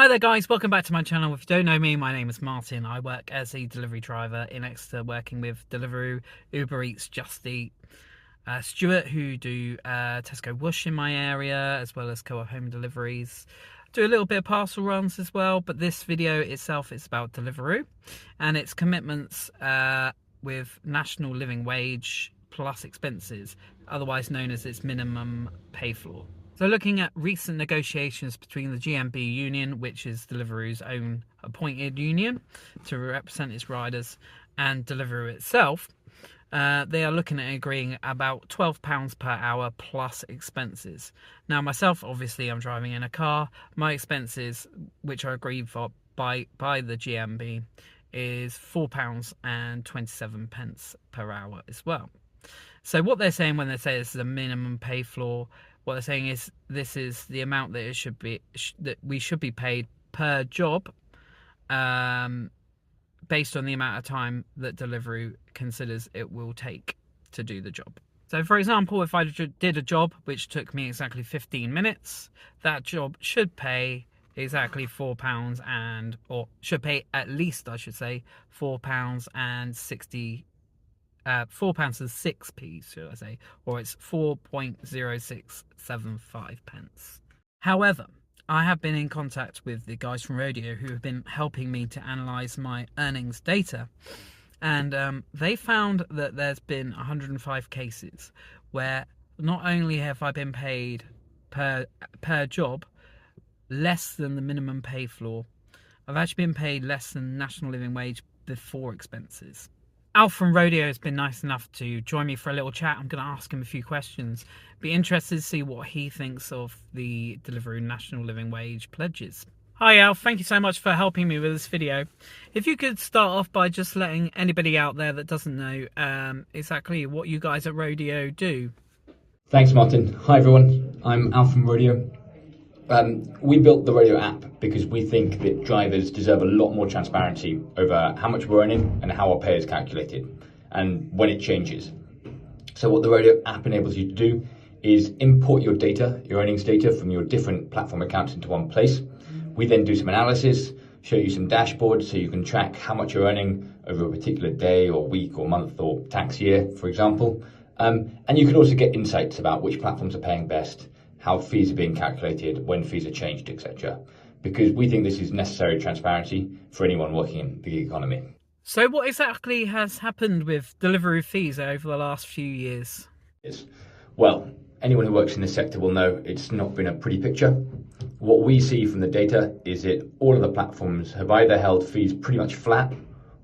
Hi there guys, welcome back to my channel. If you don't know me, my name is Martin. I work as a delivery driver in Exeter, working with Deliveroo, Uber Eats, Just Eat, Stuart, who do Tesco Whoosh in my area, as well as Co-op home deliveries. Do a little bit of parcel runs as well, but this video itself is about Deliveroo and its commitments with national living wage plus expenses, otherwise known as its minimum pay floor. So looking at recent negotiations between the GMB union, which is Deliveroo's own appointed union to represent its riders, and Deliveroo itself, they are looking at agreeing about £12 per hour plus expenses. Now myself, obviously I'm driving in a car. My expenses, which are agreed for by the GMB, is £4.27 per hour as well. So what they're saying when they say this is a minimum pay floor, what they're saying is this is the amount that it should be, that we should be paid per job, based on the amount of time that Deliveroo considers it will take to do the job. So for example, if I did a job which took me exactly 15 minutes, that job should pay exactly £4 or should pay at least, I should say, £4.60. £4.06, should I say, or it's 4.0675 pence. However, I have been in contact with the guys from Rodeo who have been helping me to analyse my earnings data, and they found that there's been 105 cases where not only have I been paid per job less than the minimum pay floor, I've actually been paid less than national living wage before expenses. Al from Rodeo has been nice enough to join me for a little chat. I'm going to ask him a few questions. Be interested to see what he thinks of the Deliveroo national living wage pledges. Hi Al, thank you so much for helping me with this video. If you could start off by just letting anybody out there that doesn't know exactly what you guys at Rodeo do. Thanks Martin. Hi everyone, I'm Al from Rodeo. We built the Rodeo app because we think that drivers deserve a lot more transparency over how much we're earning and how our pay is calculated and when it changes. So what the Rodeo app enables you to do is import your data, your earnings data from your different platform accounts into one place. We then do some analysis, show you some dashboards so you can track how much you're earning over a particular day or week or month or tax year, for example. And you can also get insights about which platforms are paying best, how fees are being calculated, when fees are changed, etc. Because we think this is necessary transparency for anyone working in the gig economy. So what exactly has happened with Deliveroo fees over the last few years? Well, anyone who works in this sector will know it's not been a pretty picture. What we see from the data is that all of the platforms have either held fees pretty much flat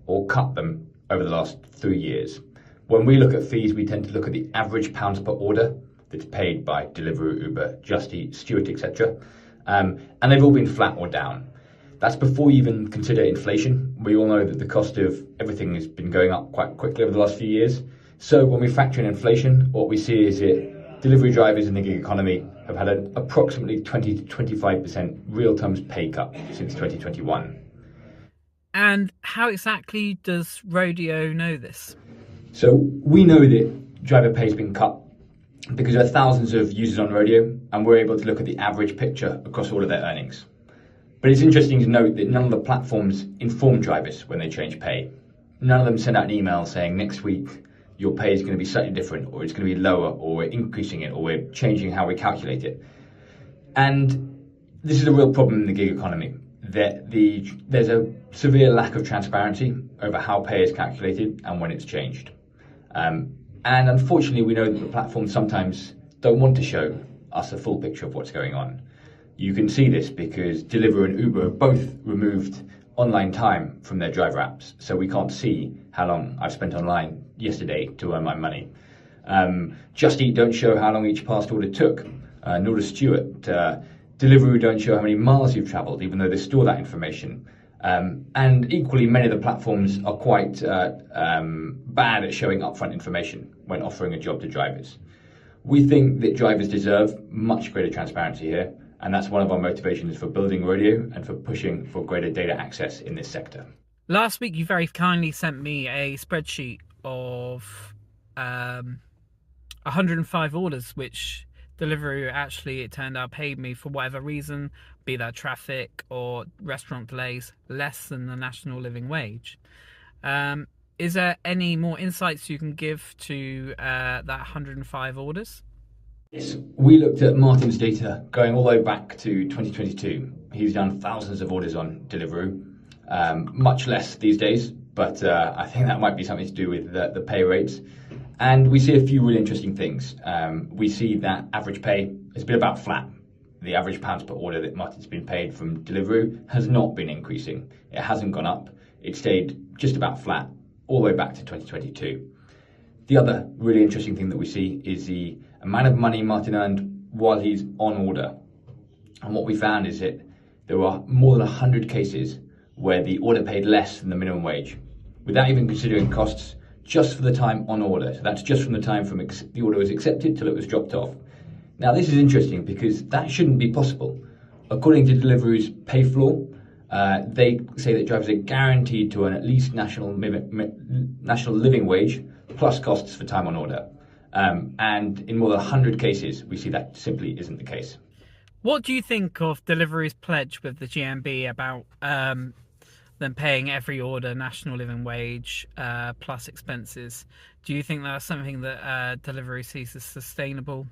or cut them over the last 3 years. When we look at fees, we tend to look at the average pounds per order that's paid by Deliveroo, Uber, Just Eat, Stuart, etc. And they've all been flat or down. That's before you even consider inflation. We all know that the cost of everything has been going up quite quickly over the last few years. So when we factor in inflation, what we see is that delivery drivers in the gig economy have had an approximately 20 to 25% real terms pay cut since 2021. And how exactly does Rodeo know this? So we know that driver pay has been cut because there are thousands of users on Rodeo and we're able to look at the average picture across all of their earnings. But it's interesting to note that none of the platforms inform drivers when they change pay. None of them send out an email saying next week your pay is going to be slightly different, or it's going to be lower, or we're increasing it, or we're changing how we calculate it. And this is a real problem in the gig economy, that there's a severe lack of transparency over how pay is calculated and when it's changed. And unfortunately, we know that the platforms sometimes don't want to show us a full picture of what's going on. You can see this because Deliveroo and Uber have both removed online time from their driver apps, so we can't see how long I've spent online yesterday to earn my money. Just Eat don't show how long each past order took, nor does Stuart. Deliveroo don't show how many miles you've travelled, even though they store that information. And equally, many of the platforms are quite bad at showing upfront information when offering a job to drivers. We think that drivers deserve much greater transparency here, and that's one of our motivations for building Rodeo and for pushing for greater data access in this sector. Last week you very kindly sent me a spreadsheet of 105 orders which Deliveroo actually, it turned out, paid me for whatever reason, be that traffic or restaurant delays, less than the national living wage. Um, is there any more insights you can give to that 105 orders? Yes, we looked at Martin's data going all the way back to 2022. He's done thousands of orders on Deliveroo, much less these days, but I think that might be something to do with the pay rates. And we see a few really interesting things. We see that average pay has been about flat. The average pounds per order that Martin's been paid from Deliveroo has not been increasing. It hasn't gone up. It stayed just about flat all the way back to 2022. The other really interesting thing that we see is the amount of money Martin earned while he's on order. And what we found is that there were more than 100 cases where the order paid less than the minimum wage, without even considering costs, just for the time on order. So that's just from the time from the order was accepted till it was dropped off. Now this is interesting because that shouldn't be possible. According to Deliveroo's pay floor, they say that drivers are guaranteed to earn at least national living wage plus costs for time on order. And in more than 100 cases, we see that simply isn't the case. What do you think of Deliveroo's pledge with the GMB about them paying every order national living wage plus expenses? Do you think that's something that Deliveroo sees as sustainable?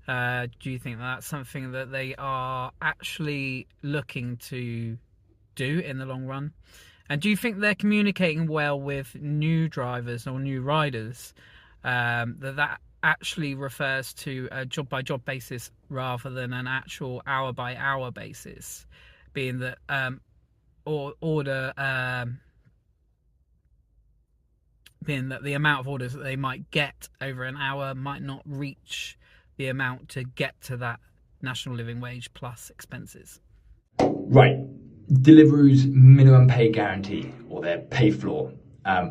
Do you think that's something that they are actually looking to do in the long run? And do you think they're communicating well with new drivers or new riders, that actually refers to a job by job basis rather than an actual hour by hour basis, being that being that the amount of orders that they might get over an hour might not reach the amount to get to that national living wage plus expenses? Right. Deliveroo's minimum pay guarantee, or their pay floor,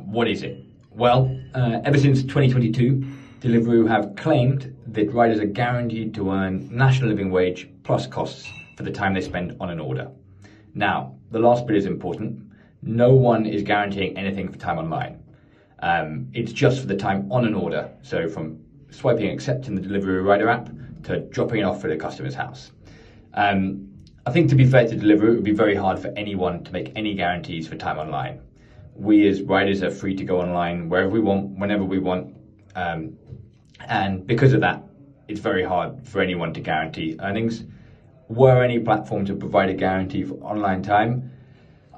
what is it? Well, ever since 2022, Deliveroo have claimed that riders are guaranteed to earn national living wage plus costs for the time they spend on an order. Now, the last bit is important. No one is guaranteeing anything for time online. It's just for the time on an order, so from swiping and accepting the Deliveroo rider app to dropping it off at a customer's house. I think, to be fair to Deliveroo, it would be very hard for anyone to make any guarantees for time online. We as riders are free to go online wherever we want, whenever we want, and because of that, it's very hard for anyone to guarantee earnings. Were any platform to provide a guarantee for online time,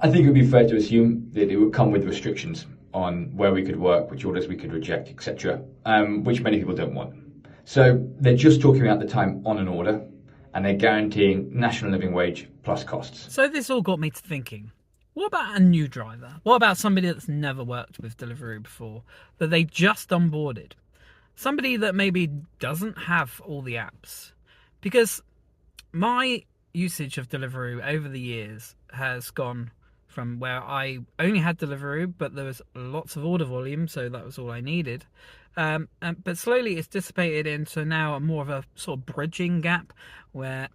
I think it would be fair to assume that it would come with restrictions on where we could work, which orders we could reject, etc., which many people don't want. So they're just talking about the time on an order, and they're guaranteeing national living wage plus costs. So this all got me to thinking, what about a new driver? What about somebody that's never worked with Deliveroo before, that they just onboarded? Somebody that maybe doesn't have all the apps? Because my usage of Deliveroo over the years has gone from where I only had Deliveroo, but there was lots of order volume, so that was all I needed. But slowly it's dissipated into now more of a sort of bridging gap, where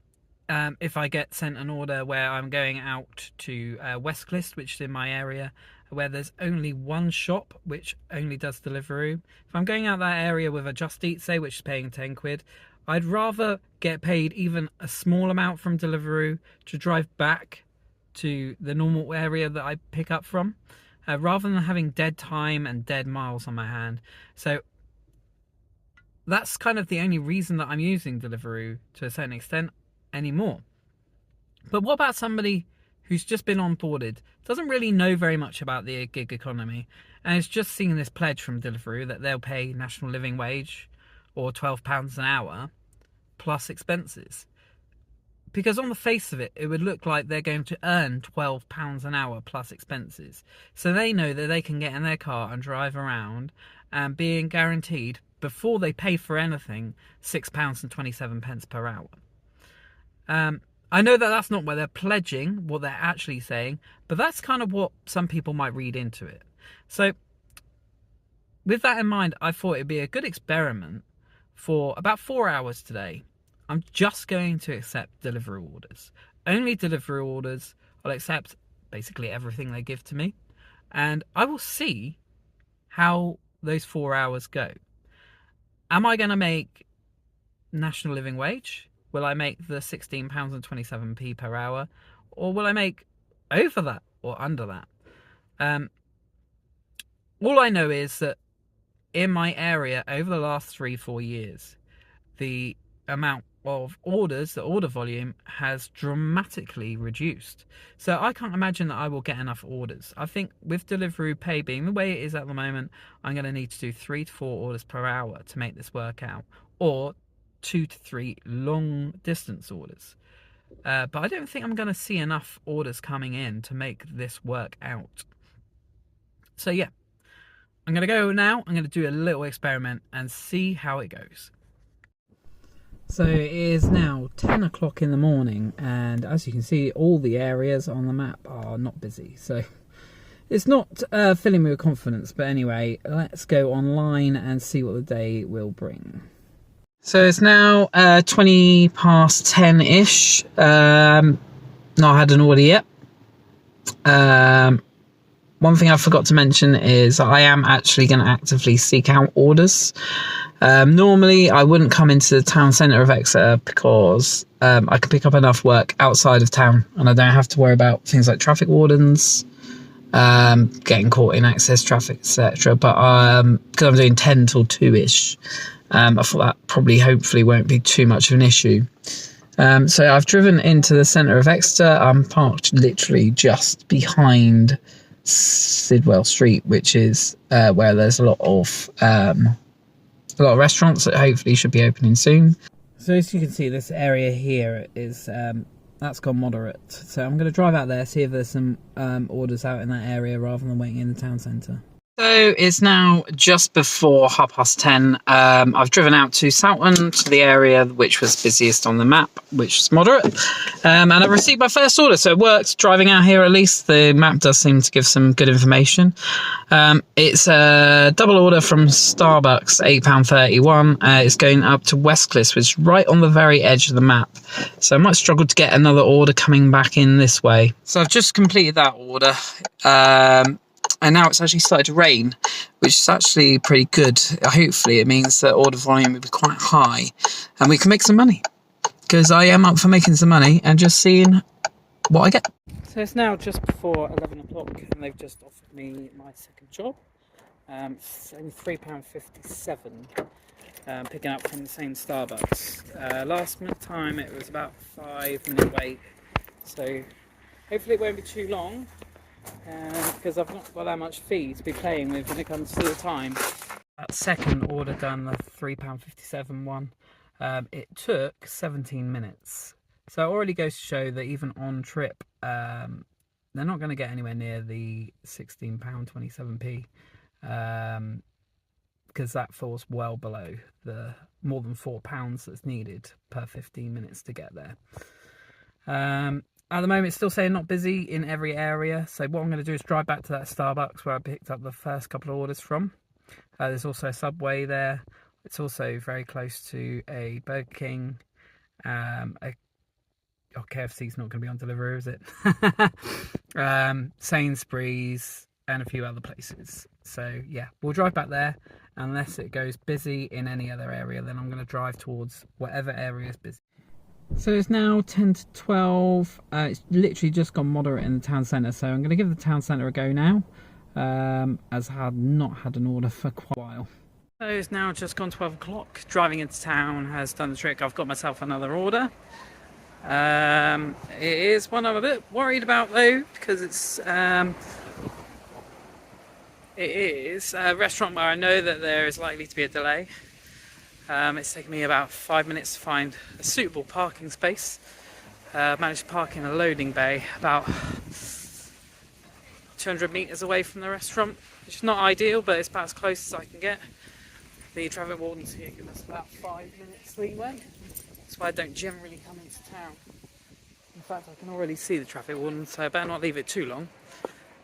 if I get sent an order where I'm going out to Westcliff, which is in my area, where there's only one shop which only does Deliveroo, if I'm going out that area with a Just Eat, say, which is paying 10 quid, I'd rather get paid even a small amount from Deliveroo to drive back to the normal area that I pick up from, rather than having dead time and dead miles on my hand. So that's kind of the only reason that I'm using Deliveroo to a certain extent anymore. But what about somebody who's just been onboarded, doesn't really know very much about the gig economy, and has just seen this pledge from Deliveroo that they'll pay national living wage or £12 an hour plus expenses? Because on the face of it, it would look like they're going to earn £12 an hour plus expenses. So they know that they can get in their car and drive around and being guaranteed, before they pay for anything, £6.27 per hour. I know that that's not what they're pledging, what they're actually saying, but that's kind of what some people might read into it. So with that in mind, I thought it'd be a good experiment. For about 4 hours today, I'm just going to accept Deliveroo orders. Only Deliveroo orders. I'll accept basically everything they give to me, and I will see how those 4 hours go. Am I going to make national living wage? Will I make the £16.27 per hour? Or will I make over that or under that? All I know is that in my area over the last 3-4 years, the amount of orders, the order volume has dramatically reduced. So I can't imagine that I will get enough orders. I think with Deliveroo Pay being the way it is at the moment, I'm going to need to do 3 to 4 orders per hour to make this work out, or 2 to 3 long distance orders. But I don't think I'm going to see enough orders coming in to make this work out. So yeah, I'm going to go now. I'm going to do a little experiment and see how it goes. So it is now 10 o'clock in the morning, and as you can see, all the areas on the map are not busy. So it's not filling me with confidence, but anyway, let's go online and see what the day will bring. So it's now 20 past 10-ish. Not had an order yet. One thing I forgot to mention is I am actually going to actively seek out orders. Normally, I wouldn't come into the town centre of Exeter because I can pick up enough work outside of town and I don't have to worry about things like traffic wardens, getting caught in excess traffic, etc. But because I'm doing 10 till 2-ish, I thought that probably hopefully won't be too much of an issue. So I've driven into the centre of Exeter. I'm parked literally just behind Sidwell Street, which is where there's a lot of restaurants that hopefully should be opening soon. So as you can see, this area here is that's gone moderate. So I'm going to drive out there, see if there's some orders out in that area rather than waiting in the town centre. So it's now just before 10:30. I've driven out to Soughton, to the area which was busiest on the map, which is moderate. And I've received my first order, so it works. Driving out here, at least, the map does seem to give some good information. It's a double order from Starbucks, £8.31. It's going up to Westcliff, which is right on the very edge of the map. So I might struggle to get another order coming back in this way. So I've just completed that order. And now it's actually started to rain, which is actually pretty good. Hopefully it means that order volume will be quite high and we can make some money, because I am up for making some money and just seeing what I get. So it's now just before 11 o'clock and they've just offered me my second job. It's only £3.57, picking up from the same Starbucks. Last time it was about 5-minute wait, so hopefully it won't be too long. Because I've not got that much fee to be playing with when it comes to the time. That second order done, the £3.57 one, it took 17 minutes. So it already goes to show that even on trip, they're not going to get anywhere near the £16.27p, because that falls well below the more than £4 that's needed per 15 minutes to get there. At the moment, it's still saying not busy in every area. So what I'm going to do is drive back to that Starbucks where I picked up the first couple of orders from. There's also a Subway there. It's also very close to a Burger King. KFC's not going to be on Deliveroo, is it? Sainsbury's and a few other places. So yeah, we'll drive back there. Unless it goes busy in any other area, then I'm going to drive towards whatever area is busy. So it's now 10 to 12. It's literally just gone moderate in the town centre, so I'm going to give the town centre a go now, as I had not had an order for quite a while. So it's now just gone 12 o'clock. Driving into town has done the trick. I've got myself another order. It is one I'm a bit worried about though, because it is a restaurant where I know that there is likely to be a delay. It's taken me about 5 minutes to find a suitable parking space. Managed to park in a loading bay about 200 metres away from the restaurant, which is not ideal, but it's about as close as I can get. The traffic wardens here give us about 5 minutes leeway. That's why I don't generally come into town. In fact, I can already see the traffic warden, so I better not leave it too long.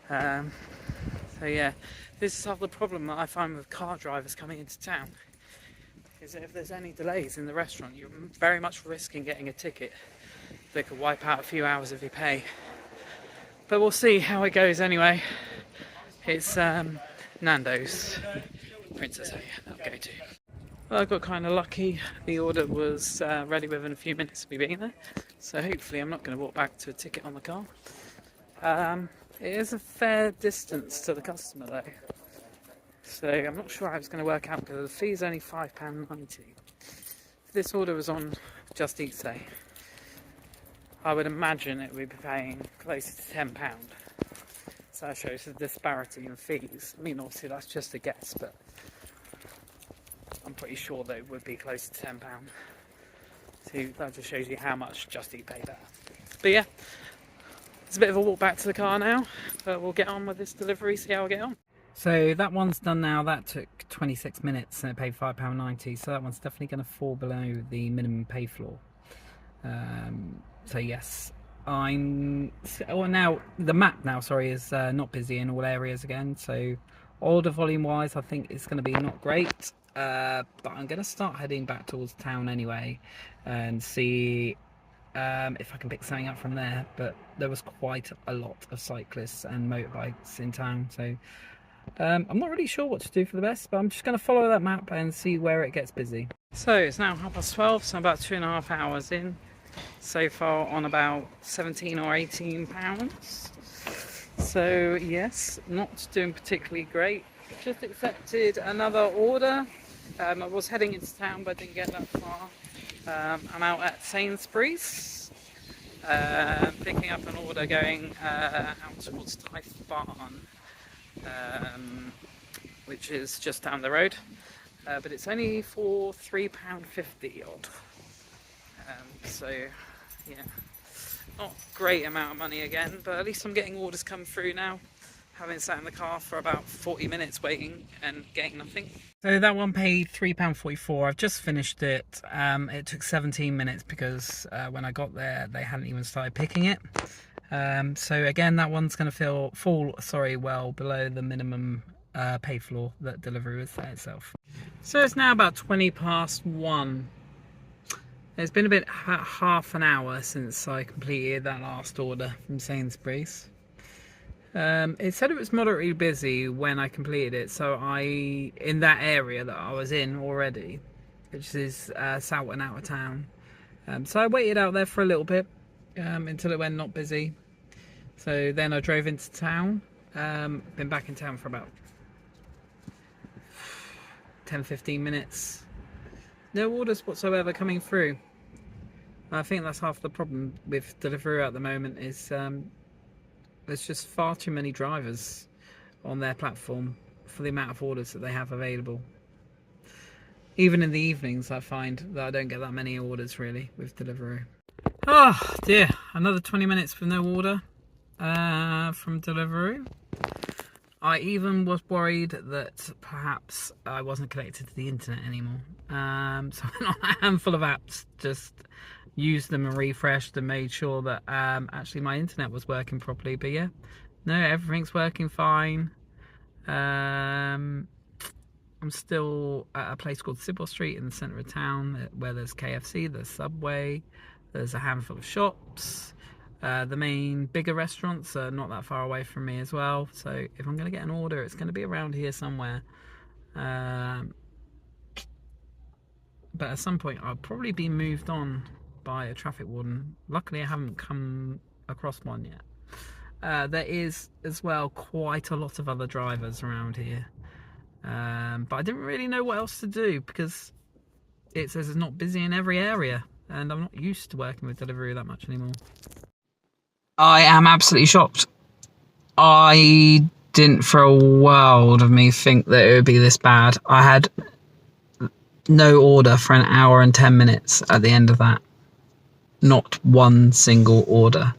So yeah, this is half the problem that I find with car drivers coming into town. Is that if there's any delays in the restaurant, you're very much risking getting a ticket that could wipe out a few hours of your pay. But we'll see how it goes anyway. It's Nando's Princess Area that I'll go to. Well, I got kind of lucky. The order was ready within a few minutes of me being there, so hopefully I'm not going to walk back to a ticket on the car. It is a fair distance to the customer though, so I'm not sure how it's going to work out because the fee is only £5.90. If this order was on Just Eat Day, I would imagine it would be paying closer to £10. So that shows the disparity in fees. I mean, obviously that's just a guess, but I'm pretty sure that it would be closer to £10. So that just shows you how much Just Eat pay better. But yeah, it's a bit of a walk back to the car now, but we'll get on with this delivery, see how I get on. So that one's done now. That took 26 minutes and it paid £5.90. So that one's definitely going to fall below the minimum pay floor. So yes, now the map now, sorry, is not busy in all areas again. So order volume wise, I think it's going to be not great. But I'm going to start heading back towards town anyway and see if I can pick something up from there. But there was quite a lot of cyclists and motorbikes in town, so I'm not really sure what to do for the best, but I'm just going to follow that map and see where it gets busy. So it's now 12:30, so I'm about 2.5 hours in so far on about £17 or £18. So yes, not doing particularly great. Just accepted another order. I was heading into town but didn't get that far. I'm out at Sainsbury's picking up an order going out towards Tythe Barn, which is just down the road, but it's only for £3.50 odd. So yeah, not great amount of money again, but at least I'm getting orders come through now, having sat in the car for about 40 minutes waiting and getting nothing. So that one paid £3.44. I've just finished it. It took 17 minutes because when I got there they hadn't even started picking it. So again, that one's going to fall well below the minimum pay floor that Deliveroo has set itself. So it's now about 1:20. It's been about half an hour since I completed that last order from Sainsbury's. It said it was moderately busy when I completed it, so in that area that I was in already, which is south and out of town. So I waited out there for a little bit until it went not busy. So then I drove into town. Been back in town for about 10-15 minutes. No orders whatsoever coming through. I think that's half the problem with Deliveroo at the moment is there's just far too many drivers on their platform for the amount of orders that they have available. Even in the evenings I find that I don't get that many orders really with Deliveroo. Oh dear, another 20 minutes with no order from Deliveroo. I even was worried that perhaps I wasn't connected to the internet anymore. So on a handful of apps, just used them and refreshed and made sure that actually my internet was working properly. But yeah, no, everything's working fine. I'm still at a place called Sybil Street in the centre of town where there's KFC, there's Subway, there's a handful of shops. The main bigger restaurants are not that far away from me as well, so if I'm going to get an order it's going to be around here somewhere. But at some point I'll probably be moved on by a traffic warden. Luckily I haven't come across one yet. There is as well quite a lot of other drivers around here, but I didn't really know what else to do because it says it's not busy in every area and I'm not used to working with Deliveroo that much anymore. I am absolutely shocked. I didn't for a world of me think that it would be this bad. I had no order for an hour and 10 minutes at the end of that. Not one single order.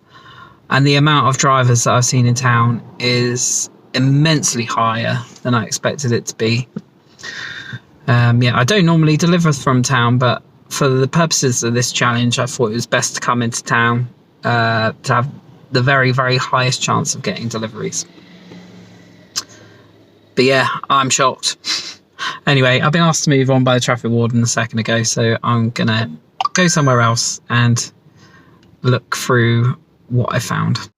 And the amount of drivers that I've seen in town is immensely higher than I expected it to be. Yeah, I don't normally deliver from town, but for the purposes of this challenge, I thought it was best to come into town to have the very, very highest chance of getting deliveries. But yeah, I'm shocked. Anyway, I've been asked to move on by the traffic warden a second ago, so I'm gonna go somewhere else and look through what I found.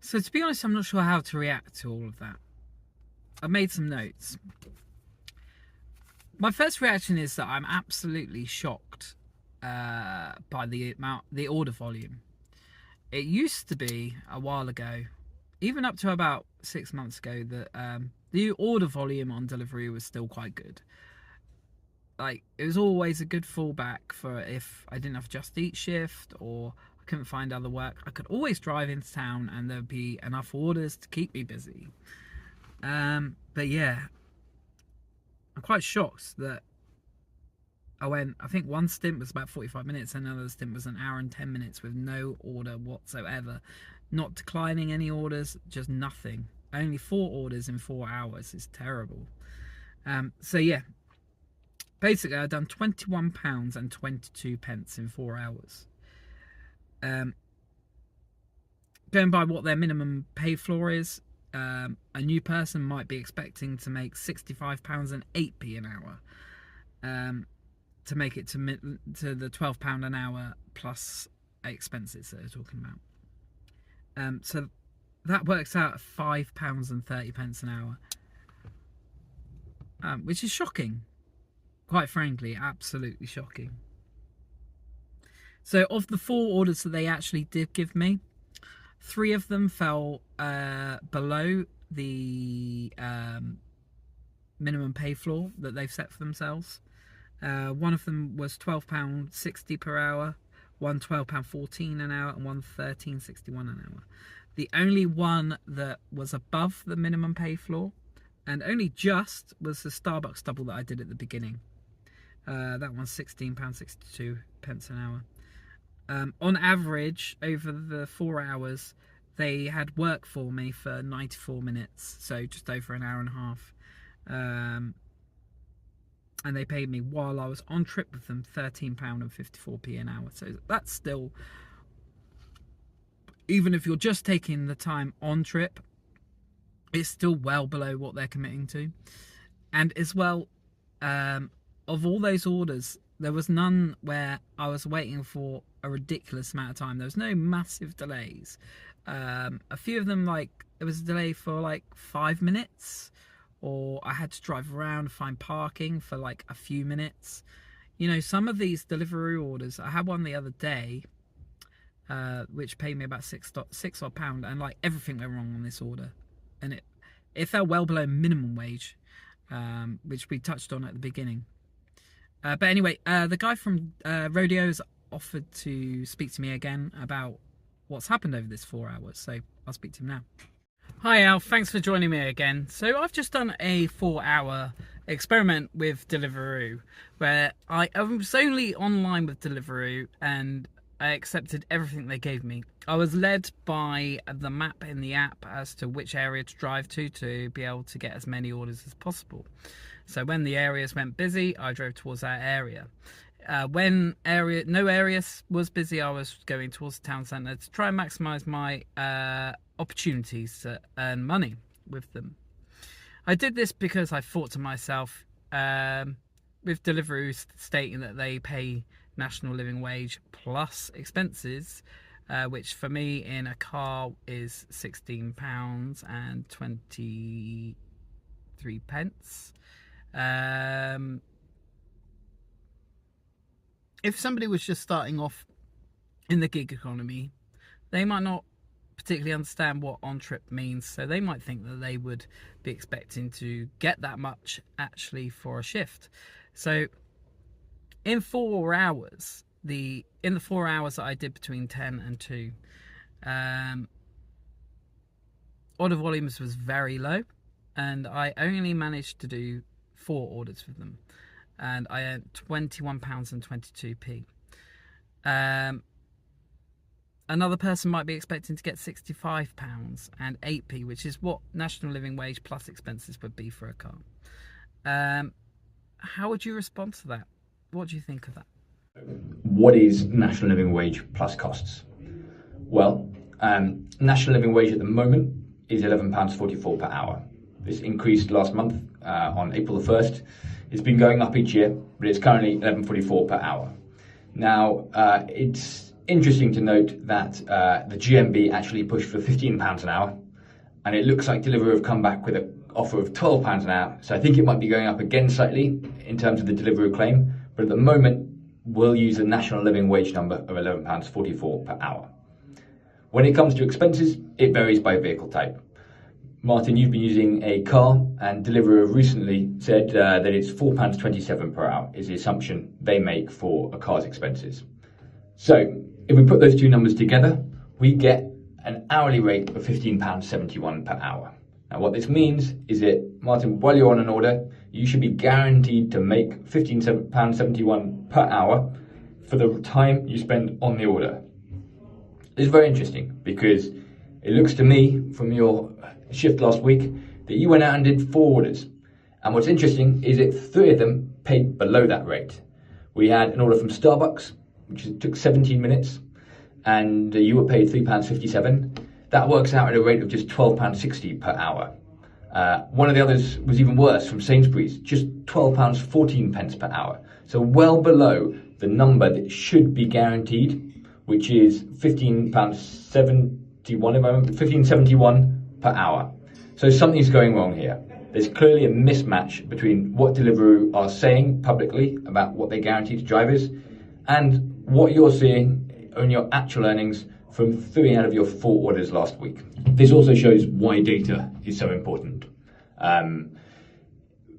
So to be honest, I'm not sure how to react to all of that. I've made some notes. My first reaction is that I'm absolutely shocked by the order volume. It used to be a while ago, even up to about 6 months ago, that the order volume on Deliveroo was still quite good. Like, it was always a good fallback for if I didn't have a Just Eat shift or I couldn't find other work. I could always drive into town and there'd be enough orders to keep me busy. But yeah, I'm quite shocked that I think one stint was about 45 minutes and another stint was an hour and 10 minutes with no order whatsoever. Not declining any orders, just nothing. Only 4 orders in 4 hours is terrible. So yeah, basically I've done £21 and 22 pence in 4 hours. Going by what their minimum pay floor is, a new person might be expecting to make £65 and 8p an hour. To make it to the £12 an hour plus expenses that they're talking about. So that works out at £5 and 30 pence an hour, which is shocking. Quite frankly, absolutely shocking. So of the 4 orders that they actually did give me, 3 of them fell below the minimum pay floor that they've set for themselves. One of them was £12.60 per hour, one £12.14 an hour, and one £13.61 an hour. The only one that was above the minimum pay floor, and only just, was the Starbucks double that I did at the beginning. That one's £16.62 an hour. On average, over the 4 hours, they had work for me for 94 minutes, so just over an hour and a half. And they paid me while I was on trip with them £13.54 an hour. So that's still, even if you're just taking the time on trip, it's still well below what they're committing to. And as well, of all those orders, there was none where I was waiting for a ridiculous amount of time. There was no massive delays. A few of them, like, there was a delay for like 5 minutes, or I had to drive around and find parking for like a few minutes. You know, some of these Deliveroo orders, I had one the other day, which paid me about six odd pound, and like everything went wrong on this order, and it fell well below minimum wage, which we touched on at the beginning. But anyway, the guy from Rodeo's offered to speak to me again about what's happened over this 4 hours, so I'll speak to him now. Hi Al, thanks for joining me again. So I've just done a 4-hour experiment with Deliveroo, where I was only online with Deliveroo and I accepted everything they gave me. I was led by the map in the app as to which area to drive to be able to get as many orders as possible. So when the areas went busy, I drove towards that area. When no area was busy, I was going towards the town centre to try and maximise my opportunities to earn money with them. I did this because I thought to myself, with Deliveroo stating that they pay national living wage plus expenses, which for me in a car is £16 and 23 pence. If somebody was just starting off in the gig economy, they might not particularly understand what on trip means, so they might think that they would be expecting to get that much actually for a shift. So in 4 hours, in the 4 hours that I did between 10 and 2, order volumes was very low, and I only managed to do 4 orders with them, and I earned £21 and 22p. Another person might be expecting to get £65 and 8p, which is what national living wage plus expenses would be for a car. How would you respond to that? What do you think of that? What is national living wage plus costs? Well, national living wage at the moment is £11.44 per hour. This increased last month on April the 1st. It's been going up each year, but it's currently £11.44 per hour. Now, it's interesting to note that the GMB actually pushed for £15 an hour, and it looks like Deliveroo have come back with offer of £12 an hour, so I think it might be going up again slightly in terms of the Deliveroo claim, but at the moment we'll use a national living wage number of £11.44 per hour. When it comes to expenses, it varies by vehicle type. Martin, you've been using a car, and Deliveroo recently said that it's £4.27 per hour is the assumption they make for a car's expenses. So if we put those two numbers together, we get an hourly rate of £15.71 per hour. Now what this means is that, Martin, while you're on an order, you should be guaranteed to make £15.71 per hour for the time you spend on the order. It's very interesting because it looks to me from your shift last week that you went out and did 4 orders. And what's interesting is that 3 of them paid below that rate. We had an order from Starbucks, which took 17 minutes, and you were paid £3.57. That works out at a rate of just £12.60 per hour. One of the others was even worse, from Sainsbury's, just £12.14 per hour. So well below the number that should be guaranteed, which is £15.71 per hour. So something's going wrong here. There's clearly a mismatch between what Deliveroo are saying publicly about what they guarantee to drivers and what you're seeing on your actual earnings from 3 out of your 4 orders last week. This also shows why data is so important.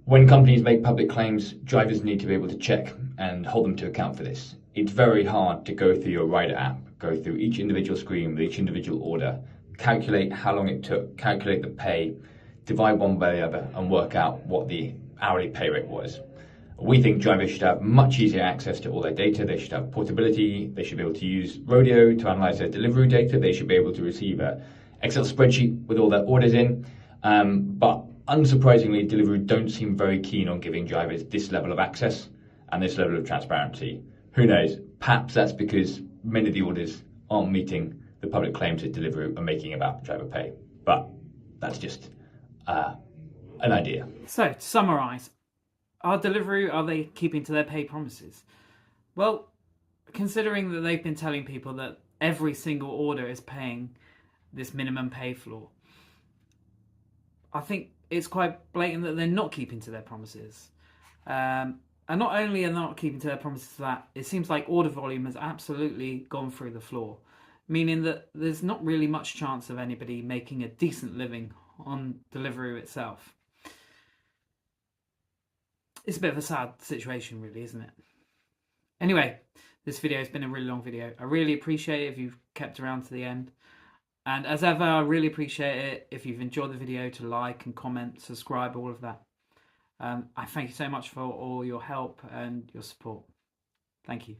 When companies make public claims, drivers need to be able to check and hold them to account for this. It's very hard to go through your rider app, go through each individual screen with each individual order, calculate how long it took, calculate the pay, divide one by the other, and work out what the hourly pay rate was. We think drivers should have much easier access to all their data. They should have portability. They should be able to use Rodeo to analyze their Deliveroo data. They should be able to receive an Excel spreadsheet with all their orders in. But unsurprisingly, Deliveroo don't seem very keen on giving drivers this level of access and this level of transparency. Who knows? Perhaps that's because many of the orders aren't meeting the public claims that Deliveroo are making about driver pay. But that's just an idea. So, to summarise, are they keeping to their pay promises? Well, considering that they've been telling people that every single order is paying this minimum pay floor, I think it's quite blatant that they're not keeping to their promises. And not only are they not keeping to their promises to that, it seems like order volume has absolutely gone through the floor, meaning that there's not really much chance of anybody making a decent living on Deliveroo itself. It's a bit of a sad situation, really, isn't it? Anyway, this video has been a really long video. I really appreciate it if you've kept around to the end. And as ever, I really appreciate it if you've enjoyed the video to like and comment, subscribe, all of that. I thank you so much for all your help and your support. Thank you.